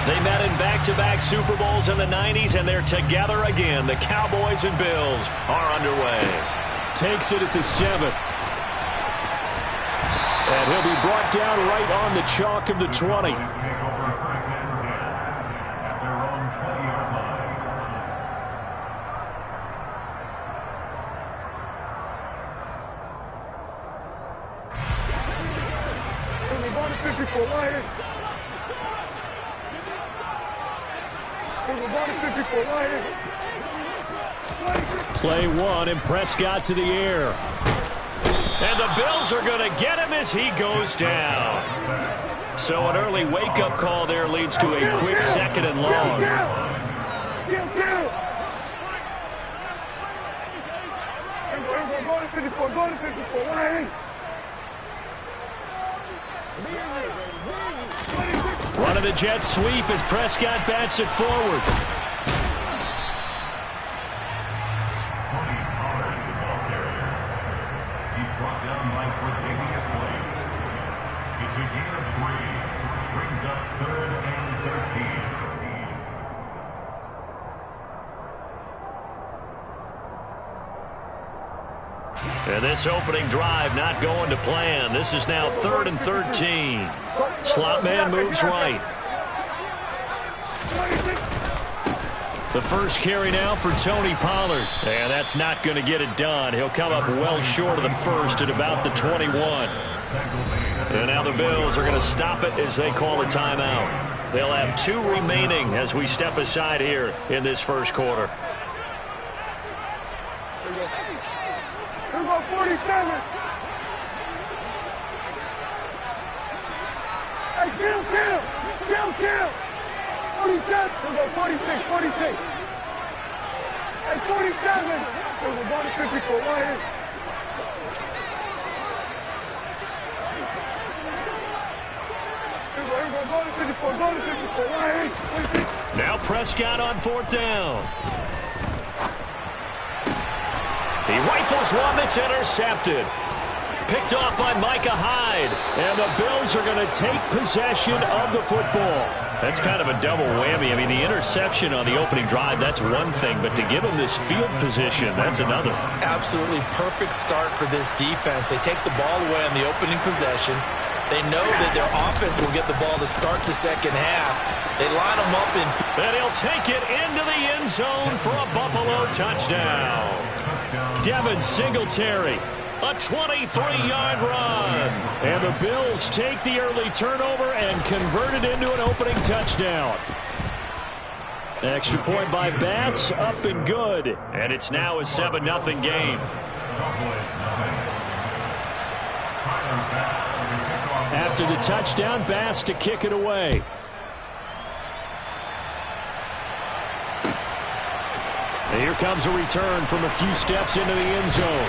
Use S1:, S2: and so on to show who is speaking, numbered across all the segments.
S1: They met in back-to-back Super Bowls in the 90s, and they're together again. The Cowboys and Bills are underway.
S2: Takes it at the 7. And he'll be brought down right on the chalk of the 20. Play 1, and Prescott to the air.
S1: And the Bills are going to get him as he goes down. So an early wake-up call there leads to a quick 2nd and long. One of the Jets sweep as Prescott bats it forward.
S3: It's a gain of 3. Brings up 3rd and 13.
S1: And this opening drive not going to plan. This is now 3rd and 13. Slot man moves right. The first carry now for Tony Pollard. And that's not going to get it done. He'll come up well short of the first at about the 21. And now the Bills are going to stop it as they call a timeout. They'll have 2 remaining as we step aside here in this first quarter.
S4: Here we go, 47. Hey, kill. 47. Here we go, 46. Hey, 47. Here we go, ball to 54, right here.
S1: Now Prescott on 4th down. He rifles one that's intercepted. Picked off by Micah Hyde. And the Bills are going to take possession of the football. That's kind of a double whammy. I mean, the interception on the opening drive, that's one thing. But to give him this field position, that's another.
S5: Absolutely perfect start for this defense. They take the ball away on the opening possession. They know that their offense will get the ball to start the second half. They line them up in.
S1: And he'll take it into the end zone for a Buffalo touchdown. Devin Singletary, a 23-yard run.
S2: And the Bills take the early turnover and convert it into an opening touchdown. Extra point by Bass, up and good.
S1: And it's now a 7-0 game.
S2: After the touchdown, Bass to kick it away. And here comes a return from a few steps into the end zone.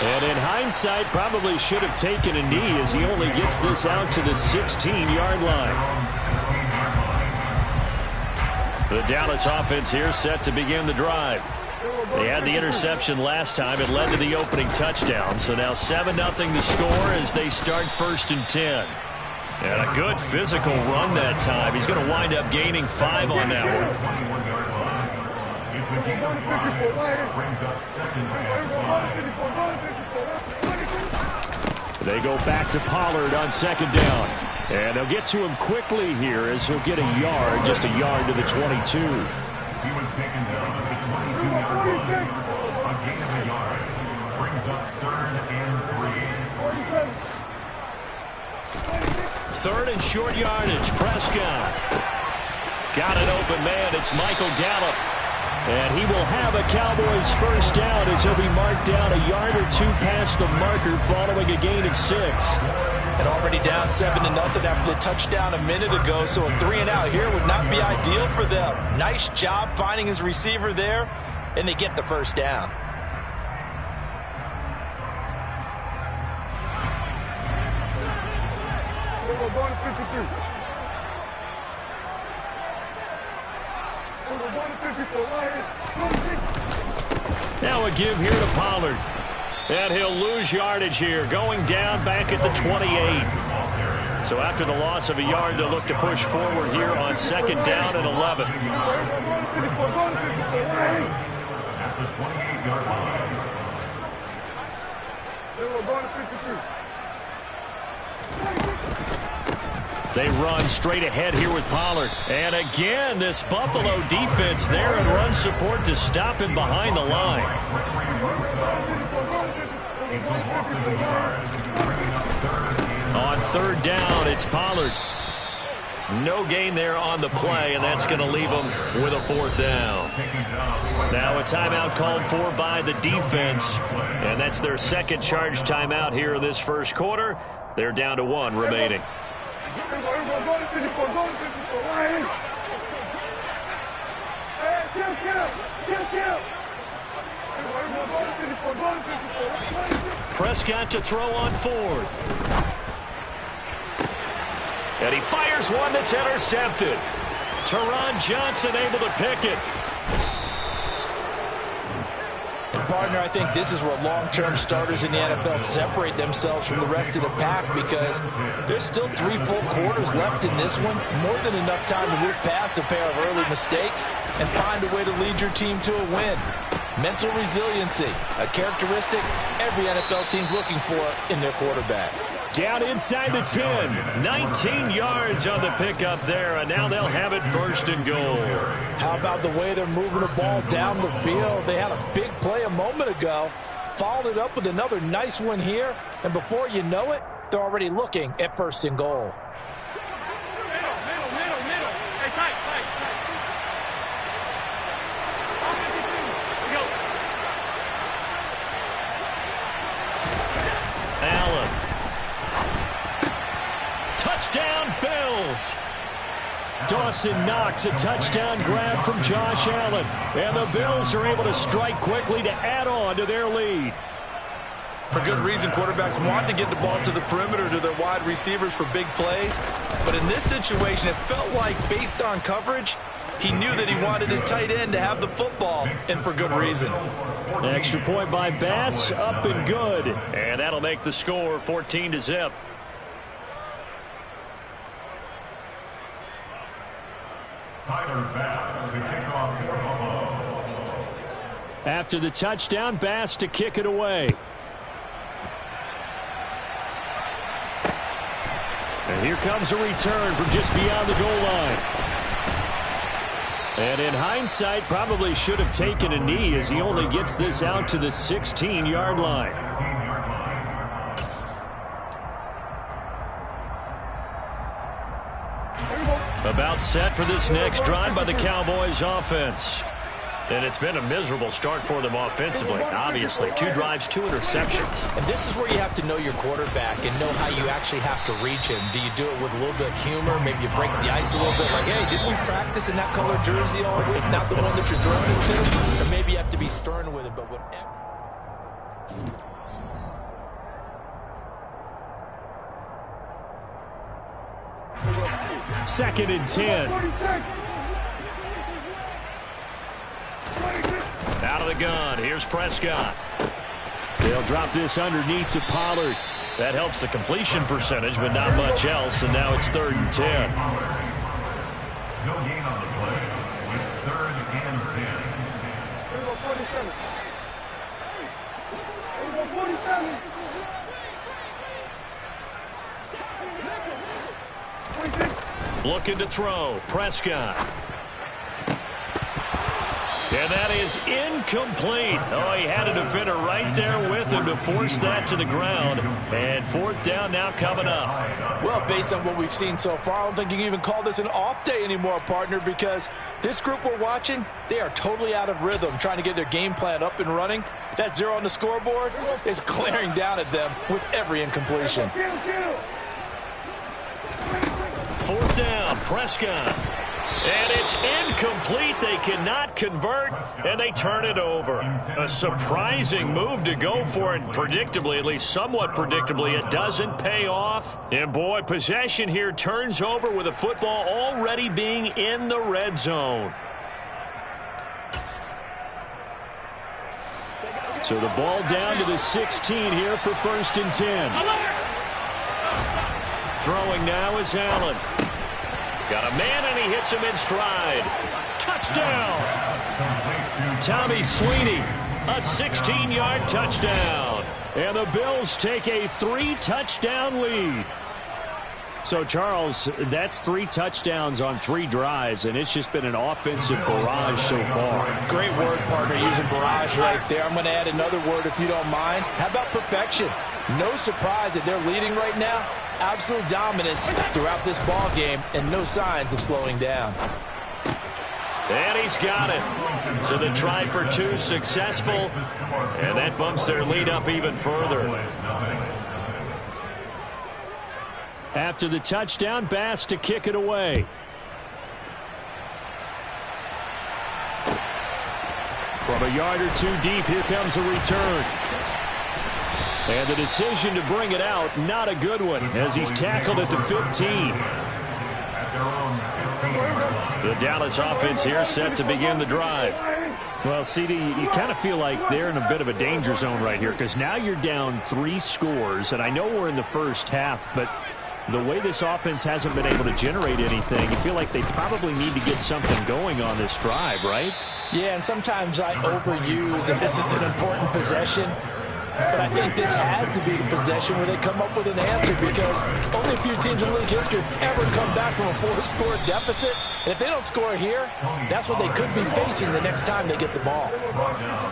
S2: And in hindsight, probably should have taken a knee as he only gets this out to the 16-yard line.
S1: The Dallas offense here set to begin the drive. They had the interception last time. It led to the opening touchdown. So now 7-0 the score as they start 1st and 10. And a good physical run that time. He's going to wind up gaining 5 on that one.
S2: They go back to Pollard on 2nd down. And they'll get to him quickly here as he'll get a yard, just a yard to the 22.
S3: He was taken down at the 22-yard line. A gain of a yard. Brings up 3rd and 3.
S1: 3rd and short yardage. Prescott. Got an open man. It's Michael Gallup.
S2: And he will have a Cowboys first down as he'll be marked down a yard or 2 past the marker following a gain of 6.
S5: And already down 7-0 after the touchdown a minute ago, so a 3-and-out here would not be ideal for them. Nice job finding his receiver there, and they get the first down.
S1: Now a give here to Pollard. And he'll lose yardage here, going down back at the 28. So after the loss of a yard, they'll look to push forward here on 2nd down and 11.
S3: At the 28-yard line.
S1: They run straight ahead here with Pollard. And again, this Buffalo defense there in run support to stop him behind the line. On 3rd down, it's Pollard. No gain there on the play, and that's going to leave them with a 4th down. Now a timeout called for by the defense, and that's their 2nd charge timeout here in this 1st quarter. They're down to 1 remaining. Prescott to throw on 4th. And he fires one that's intercepted. Teron Johnson able to pick it.
S5: And partner, I think this is where long-term starters in the NFL separate themselves from the rest of the pack, because there's still 3 full quarters left in this one. More than enough time to move past a pair of early mistakes and find a way to lead your team to a win. Mental resiliency, a characteristic every NFL team's looking for in their quarterback.
S1: Down inside the 10. 19 yards on the pickup there, and now they'll have it 1st and goal.
S5: How about the way they're moving the ball down the field? They had a big play a moment ago, followed it up with another nice one here, and before you know it, they're already looking at 1st and goal.
S4: Hey, tight.
S1: Allen. Touchdown, Bills. Dawson Knox, a touchdown grab from Josh Allen. And the Bills are able to strike quickly to add on to their lead.
S5: For good reason, quarterbacks want to get the ball to the perimeter to their wide receivers for big plays. But in this situation, it felt like, based on coverage, he knew that he wanted his tight end to have the football, and for good reason.
S1: Extra point by Bass, up and good. And that'll make the score 14-0.
S3: Tyler Bass to kick off for Buffalo.
S1: After the touchdown, Bass to kick it away. And here comes a return from just beyond the goal line. And in hindsight, probably should have taken a knee as he only gets this out to the 16-yard line. About set for this next drive by the Cowboys offense. And it's been a miserable start for them offensively, obviously. 2 drives, 2 interceptions.
S5: And this is where you have to know your quarterback and know how you actually have to reach him. Do you do it with a little bit of humor? Maybe you break the ice a little bit, like, hey, didn't we practice in that color jersey all week? Not the one that you're throwing it to? Or maybe you have to be stern with him, but whatever.
S1: 2nd and 10. Out of the gun. Here's Prescott. They'll drop this underneath to Pollard. That helps the completion percentage, but not much else. And now it's 3rd and 10.
S3: No gain on the play. It's 3rd and 10.
S4: 47.
S1: Looking to throw. Prescott. And that is incomplete. Oh, he had a defender right there with him to force that to the ground. And 4th down now coming up.
S5: Well, based on what we've seen so far, I don't think you can even call this an off day anymore, partner, because this group we're watching, they are totally out of rhythm, trying to get their game plan up and running. That 0 on the scoreboard is glaring down at them with every incompletion.
S1: 4th down, Prescott. And it's incomplete. They cannot convert, and they turn it over. A surprising move to go for it. Predictably, at least somewhat predictably, it doesn't pay off. And, boy, possession here turns over with the football already being in the red zone. So the ball down to the 16 here for 1st and 10. Throwing now is Allen. Got a man, and he hits him in stride. Touchdown! Tommy Sweeney, a 16-yard touchdown. And the Bills take a 3-touchdown lead. So, Charles, that's 3 touchdowns on 3 drives, and it's just been an offensive barrage so far.
S5: Great word, partner, using barrage right there. I'm going to add another word if you don't mind. How about perfection? No surprise that they're leading right now. Absolute dominance throughout this ball game, and no signs of slowing down.
S1: And he's got it. So the try for 2 successful, and that bumps their lead up even further. After the touchdown, Bass to kick it away. From a yard or 2 deep, here comes a return. And the decision to bring it out, not a good one, as he's tackled at the 15. The Dallas offense here set to begin the drive. Well, CD, you kind of feel like they're in a bit of a danger zone right here, because now you're down 3 scores, and I know we're in the first half, but the way this offense hasn't been able to generate anything, you feel like they probably need to get something going on this drive, right?
S5: Yeah, and sometimes I overuse, and this is an important possession, but I think this has to be the possession where they come up with an answer, because only a few teams in league history have ever come back from a 4-score deficit. And if they don't score here, that's what they could be facing the next time they get the ball.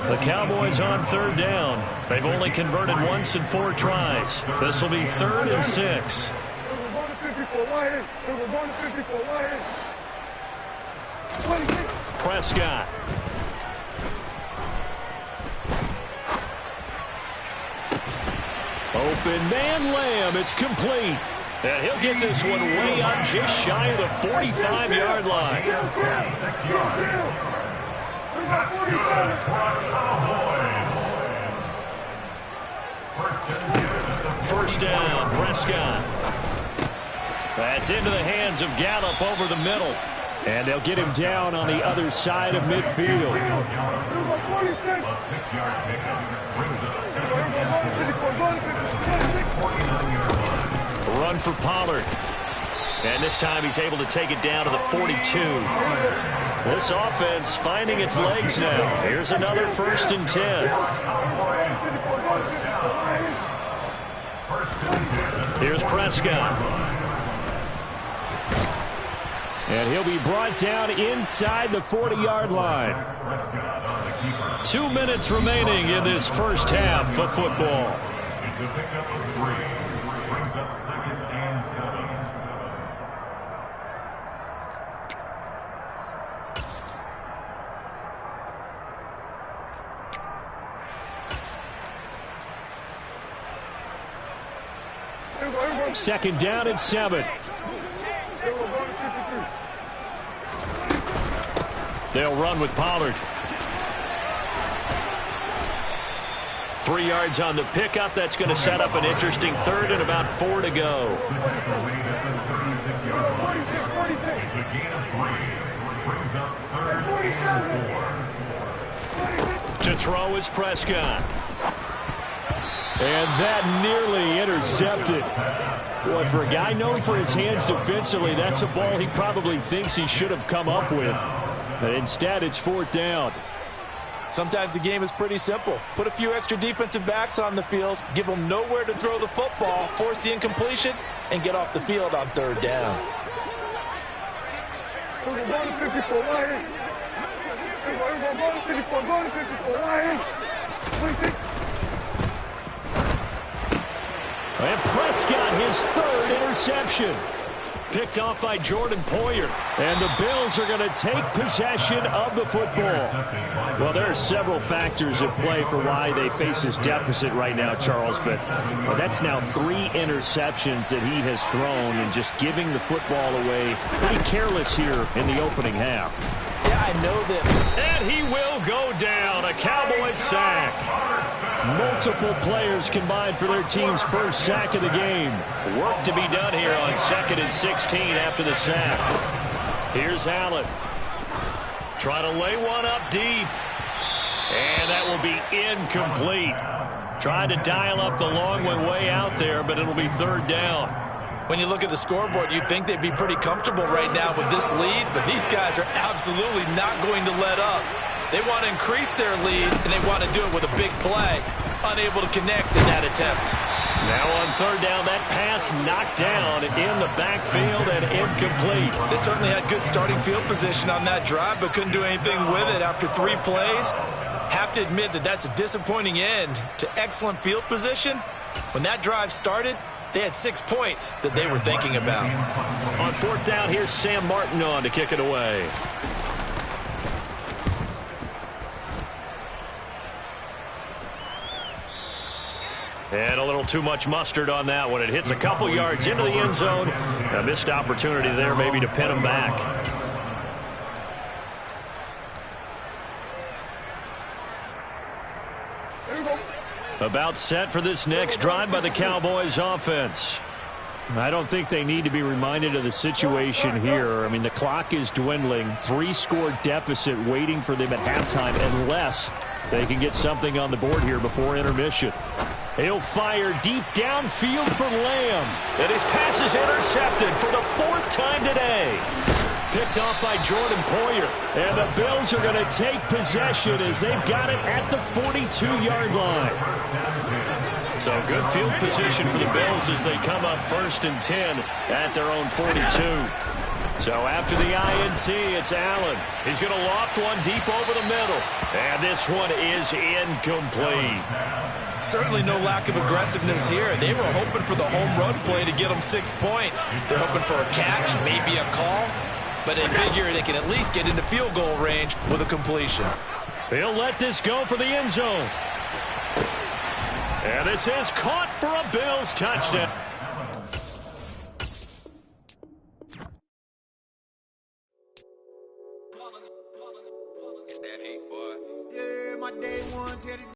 S1: The Cowboys on 3rd down. They've only converted once in 4 tries. This will be 3rd and 6. Prescott. Open man, Lamb. It's complete. And he'll get this one way up just shy of the 45-yard line. First down, Prescott. That's into the hands of Gallup over the middle. And they'll get him down on the other side of midfield. Run for Pollard. And this time he's able to take it down to the 42. This offense finding its legs now. Here's another 1st and 10. Here's Prescott. And he'll be brought down inside the 40-yard line. 2 minutes remaining in this first half of football.
S3: It's a pickup of 3. Brings up 2nd and 7.
S1: Second down and 7. They'll run with Pollard. 3 yards on the pickup. That's going to set up an interesting 3rd and about 4 to go. To throw is Prescott. And that nearly intercepted. Boy, for a guy known for his hands defensively, that's a ball he probably thinks he should have come up with. But instead, it's 4th down.
S5: Sometimes the game is pretty simple. Put a few extra defensive backs on the field, give them nowhere to throw the football, force the incompletion, and get off the field on 3rd down.
S1: And Prescott, his 3rd interception. Picked off by Jordan Poyer. And the Bills are going to take possession of the football. Well, there are several factors at play for why they face this deficit right now, Charles. But that's now 3 interceptions that he has thrown and just giving the football away. Pretty careless here in the opening half.
S5: Yeah, I know that.
S1: And he will go down. A Cowboys sack. Multiple players combined for their team's first sack of the game. Work to be done here on 2nd and 16 after the sack. Here's Allen. Try to lay one up deep. And that will be incomplete. Tried to dial up the long one way out there, but it'll be 3rd down.
S5: When you look at the scoreboard, you'd think they'd be pretty comfortable right now with this lead, but these guys are absolutely not going to let up. They want to increase their lead, and they want to do it with a big play. Unable to connect in that attempt.
S1: Now on third down, that pass knocked down in the backfield and incomplete.
S5: They certainly had good starting field position on that drive, but couldn't do anything with it after 3 plays. Have to admit that that's a disappointing end to excellent field position. When that drive started, they had 6 points that they were thinking about.
S1: On fourth down, here's Sam Martin on to kick it away. And a little too much mustard on that one. It hits a couple yards into the end zone. A missed opportunity there maybe to pin him back. About set for this next drive by the Cowboys offense. I don't think they need to be reminded of the situation here. I mean, the clock is dwindling. 3-score deficit waiting for them at halftime unless they can get something on the board here before intermission. He'll fire deep downfield for Lamb. And his pass is intercepted for the 4th time today. Picked off by Jordan Poyer. And the Bills are going to take possession as they've got it at the 42-yard line. So good field position for the Bills as they come up 1st and 10 at their own 42. So after the INT, it's Allen. He's going to loft one deep over the middle. And this one is incomplete.
S5: Certainly no lack of aggressiveness here. They were hoping for the home run play to get them 6 points. They're hoping for a catch, maybe a call. But they figure they can at least get into field goal range with a completion.
S1: He'll let this go for the end zone. And this is caught for a Bills touchdown.
S6: It's that hate, boy. Yeah, my day ones here today.